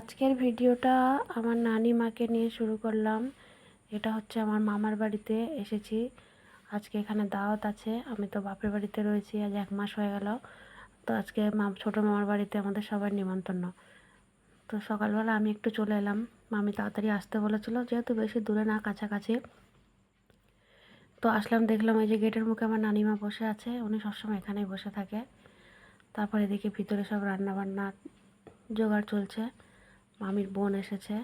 আজকের ভিডিওটা আমার নানিমাকে নিয়ে শুরু করলাম। এটা হচ্ছে আমার মামার বাড়িতে এসেছি। আজকে এখানে দাওয়াত আছে। আমি তো বাপের বাড়িতে রয়েছি, আজ 1 মাস হয়ে গেল। তো আজকে ছোটো মামার বাড়িতে আমাদের সবার নিমন্ত্রণ। তো সকালবেলা আমি একটু চলে এলাম। মামি তাড়াতাড়ি আসতে বলেছিল, যেহেতু বেশি দূরে না, কাছাকাছি। তো আসলাম, দেখলাম এই যে গেটের মুখে আমার নানিমা বসে আছে। উনি সবসময় এখানেই বসে থাকে। তারপর এদিকে ভিতরে সব রান্না বান্না জোগাড় চলছে। মামির বোন এসেছে।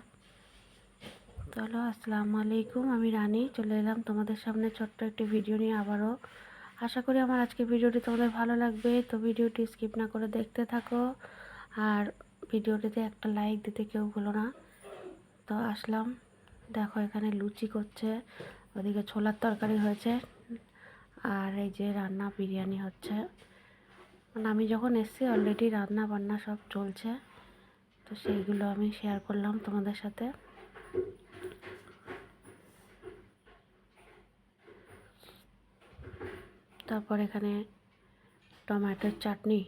চলো, আসসালামু আলাইকুম। আমি রানী চলে এলাম তোমাদের সামনে ছোট্ট একটি ভিডিও নিয়ে আবারও। আশা করি আমার আজকের ভিডিওটি তোমাদের ভালো লাগবে। তো ভিডিওটি স্কিপ না করে দেখতে থাকো, আর ভিডিওটিতে একটা লাইক দিতে কেউ ভুলো না। তো আসলাম, দেখো এখানে লুচি করছে, ওদিকে ছোলার তরকারি হয়েছে, আর এই যে রান্না বিরিয়ানি হচ্ছে। মানে আমি যখন এসেছি অলরেডি রান্না বান্না সব চলছে। তো সেইগুলো আমি শেয়ার করলাম তোমাদের সাথে। তারপর এখানে টমেটোর চাটনি,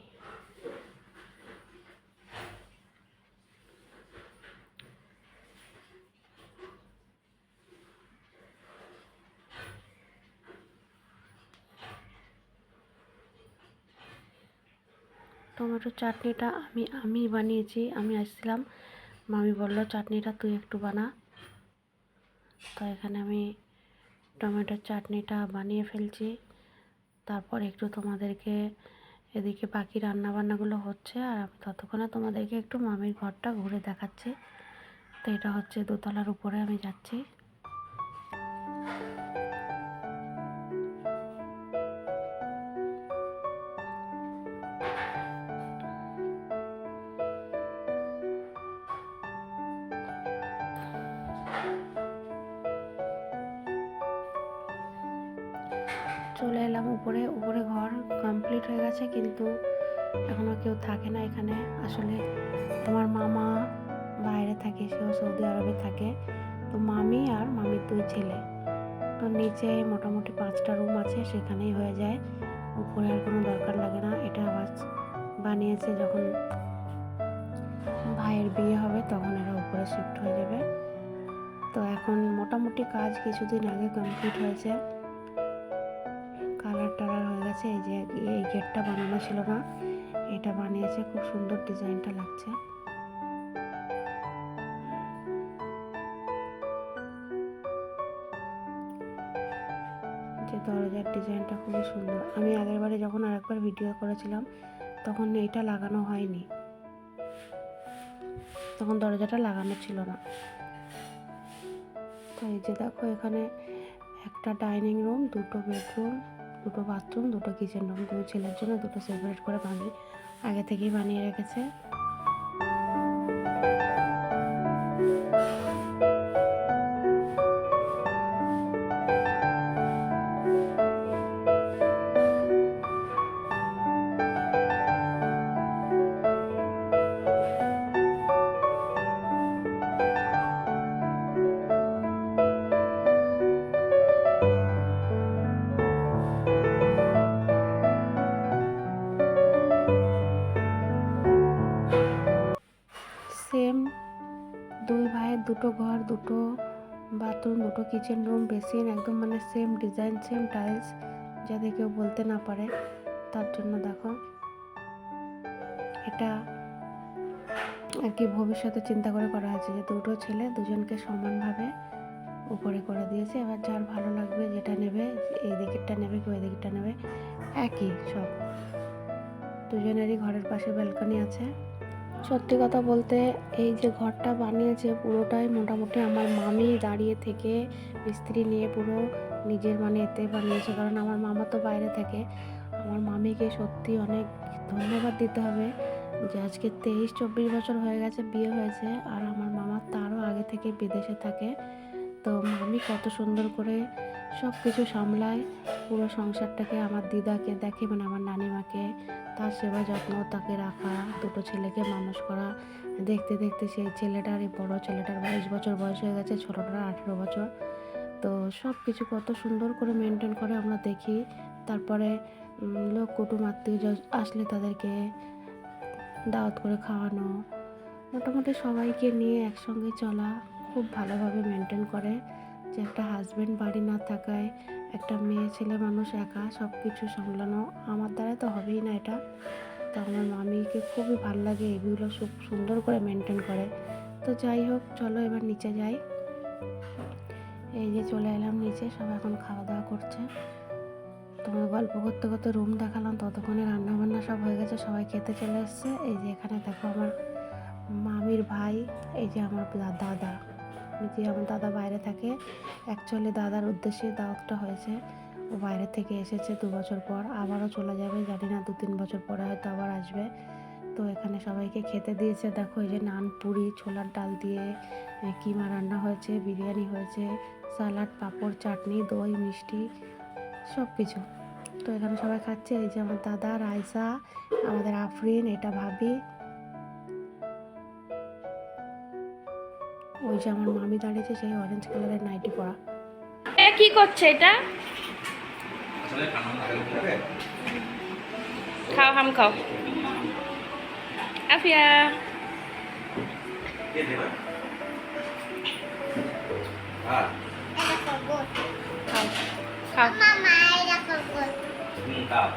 টমেটোর চাটনিটা আমি বানিয়েছি। আমি আসছিলাম, মামি বললো চাটনিটা তুই একটু বানা। তো এখানে আমি টমেটোর চাটনিটা বানিয়ে ফেলছি। তারপর একটু তোমাদেরকে এদিকে বাকি রান্নাবান্নাগুলো হচ্ছে, আর আমি ততক্ষণে তোমাদেরকে একটু মামির ঘরটা ঘুরে দেখাচ্ছি। তো এটা হচ্ছে দোতলার উপরে আমি যাচ্ছি। চলে এলাম উপরে। উপরে ঘর কমপ্লিট হয়ে গেছে, কিন্তু এখনও কেউ থাকে না এখানে। আসলে তোমার মামা বাইরে থাকে, সেও সৌদি আরবে থাকে। তো মামি আর মামির 2 ছেলে। তো নিচে মোটামুটি 5টা রুম আছে, সেখানেই হয়ে যায়। উপরে আর কোনো দরকার লাগে না। এটা আবার বানিয়েছে যখন ভাইয়ের বিয়ে হবে তখন এরা উপরে শিফট হয়ে যাবে। তো এখন মোটামুটি কাজ কিছুদিন আগে কমপ্লিট হয়েছে, কালার টালার হয়ে গেছে। এই যে এই গেটটা বানানো ছিল না, এটা বানিয়েছে, খুব সুন্দর ডিজাইনটা লাগছে। যে দরজার ডিজাইনটা খুবই সুন্দর। আমি আগের বারে যখন আরেকবার ভিডিও করেছিলাম তখন এইটা লাগানো হয়নি, তখন দরজাটা লাগানো ছিল না। তো এই যে দেখো, এখানে একটা ডাইনিং রুম, 2টো বেডরুম, 2টো বাথরুম, 2টো কিচেন রুম। 2 ছেলের জন্য 2টো সেপারেট করে মামি আগে থেকেই বানিয়ে রেখেছে। সেম 2 ভাইয়ের 2টো ঘর, 2টো বাথরুম, 2টো কিচেন রুম, বেসিন, একদম মানে সেম ডিজাইন, সেম টাইলস, যাতে কেউ বলতে না পারে। তার জন্য দেখো, এটা আর কি ভবিষ্যতে চিন্তা করে করা হয়েছে যে 2টো ছেলে 2জনকে সমানভাবে উপরে করে দিয়েছে। এবার যার ভালো লাগবে যেটা নেবে, এই দিকেরটা নেবে কেউ এই দিকেরটা নেবে, একই সব। 2জনেরই ঘরের পাশে ব্যালকনি আছে। সত্যি কথা বলতে এই যে ঘরটা বানিয়েছে পুরোটাই মোটামুটি আমার মামি দাঁড়িয়ে থেকে মিস্ত্রি নিয়ে পুরো নিজের মানে এতে বানিয়েছে। কারণ আমার মামা তো বাইরে থাকে। আমার মামিকে সত্যি অনেক ধন্যবাদ দিতে হবে যে আজকে 23-24 বছর হয়ে গেছে বিয়ে হয়েছে, আর আমার মামার তারও আগে থেকে বিদেশে থাকে। তো মামি কত সুন্দর করে সব কিছু সামলায়, পুরো সংসারটাকে। আমার দিদাকে দেখে, মানে আমার নানিমাকে, তার সেবা যত্ন, তাকে রাখা, 2টো ছেলেকে মানুষ করা। দেখতে দেখতে সেই ছেলেটার, এই বড়ো ছেলেটার 22 বছর বয়স হয়ে গেছে, ছোটোটার 18 বছর। তো সব কিছু কত সুন্দর করে মেনটেন করে আমরা দেখি। তারপরে লোক কুটুম আত্মীয় আসলে তাদেরকে দাওয়াত করে খাওয়ানো, মোটামুটি সবাইকে নিয়ে একসঙ্গে চলা খুব ভালোভাবে মেনটেন করে, যে একটা হাজব্যান্ড বাড়ি না থাকায় একটা মেয়ে ছেলে মানুষ একা সব কিছু সামলানো আমার দ্বারা তো হবেই না এটা। তো আমার মামিকে খুবই ভালো লাগে, এগুলো খুব সুন্দর করে মেনটেন করে। তো যাই হোক, চলো এবার নিচে যাই। এই যে চলে এলাম নিচে, সব এখন খাওয়া দাওয়া করছে। তোমার গল্প করতে করতে রুম দেখালাম, ততক্ষণে রান্না বান্না সব হয়ে গেছে, সবাই খেতে চলে এসছে। এই যে এখানে দেখো আমার মামির ভাই, এই যে আমার দাদা, যে আমার দাদা বাইরে থাকে। অ্যাকচুয়ালি দাদার উদ্দেশ্যে দাওয়াতটা হয়েছে, ও বাইরে থেকে এসেছে 2 বছর পর, আবারও চলে যাবে, জানি না 2-3 বছর পরে হয়তো আবার আসবে। তো এখানে সবাইকে খেতে দিয়েছে। দেখো এই যে নান, পুরি, ছোলার ডাল দিয়ে কিমা রান্না হয়েছে, বিরিয়ানি হয়েছে, সালাড, পাঁপড়, চাটনি, দই, মিষ্টি, সব কিছু। তো এখানে সবাই খাচ্ছে। এই যে আমার দাদা, রাইসা, আমাদের আফরিন, এটা ভাবি, ওই যে আমার মামি দাঁড়িয়েছে সেই অরেঞ্জ কালারের নাইটি পরা। কি করছে এটা? খাও, হাম খাও। আফিয়া খাও, খাও।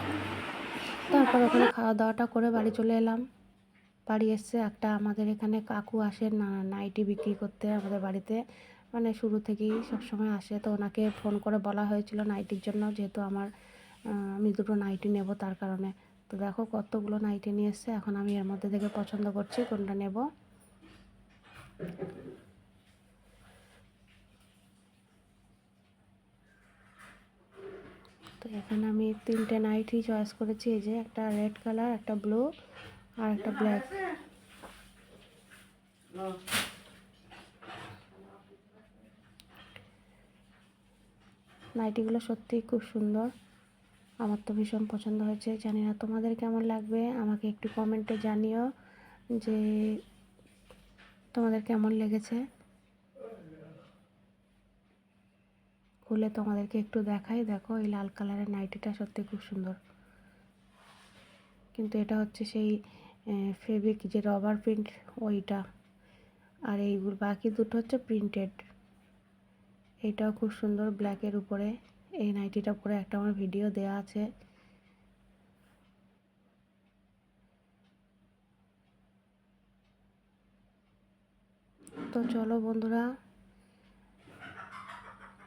তারপর ওখানে খাওয়া দাওয়াটা করে বাড়ি চলে এলাম। বাড়ি এসছে একটা আমাদের এখানে কাকু আসে না নাইটি বিক্রি করতে আমাদের বাড়িতে, মানে শুরু থেকেই সবসময় আসে। তো ওনাকে ফোন করে বলা হয়েছিল নাইটির জন্য, যেহেতু আমি 2টো নাইটি নেব তার কারণে। তো দেখো কতগুলো নাইটি নিয়ে এসছে, এখন আমি এর মধ্যে থেকে পছন্দ করছি কোনটা নেব। তো এখানে আমি 3টে নাইটি চয়েস করেছি। এই যে একটা রেড কালার, একটা ব্লু, আর একটা ব্ল্যাক। নাইটিগুলো সত্যিই খুব সুন্দর, আমার তো ভীষণ পছন্দ হয়েছে। জানি না তোমাদের কেমন লাগবে, আমাকে একটু কমেন্টে জানিও যে তোমাদের কেমন লেগেছে। খুলে তোমাদেরকে একটু দেখাই। দেখো এই লাল কালারের নাইটিটা সত্যি খুব সুন্দর, কিন্তু এটা হচ্ছে সেই ফেব্রিক যে রবার প্রিন্ট ওইটা, আর এই বাকি দুটো হচ্ছে প্রিন্টেড। এইটাও খুব সুন্দর ব্ল্যাকের উপরে। এই নাইটিটা পরে একটা আমার ভিডিও দেওয়া আছে। তো চলো বন্ধুরা,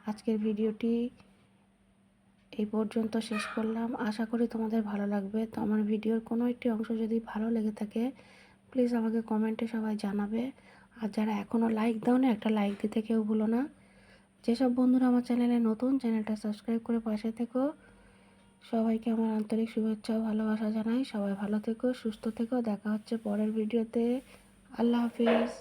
আজকের ভিডিওটি এই পর্যন্ত শেষ করলাম। আশা করি তোমাদের ভালো লাগবে। তো আমার ভিডিওর কোনো একটি অংশ যদি ভালো লেগে থাকে প্লিজ আমাকে কমেন্টে সবাই জানাবে। আর যারা এখনও লাইক দাও না, একটা লাইক দিতে কেউ ভুলো না। যেসব বন্ধুরা আমার চ্যানেলে নতুন, চ্যানেলটা সাবস্ক্রাইব করে পাশে থেকো। সবাইকে আমার আন্তরিক শুভেচ্ছা ও ভালোবাসা জানাই। সবাই ভালো থেকো, সুস্থ থেকো। দেখা হচ্ছে পরের ভিডিওতে। আল্লাহ হাফিজ।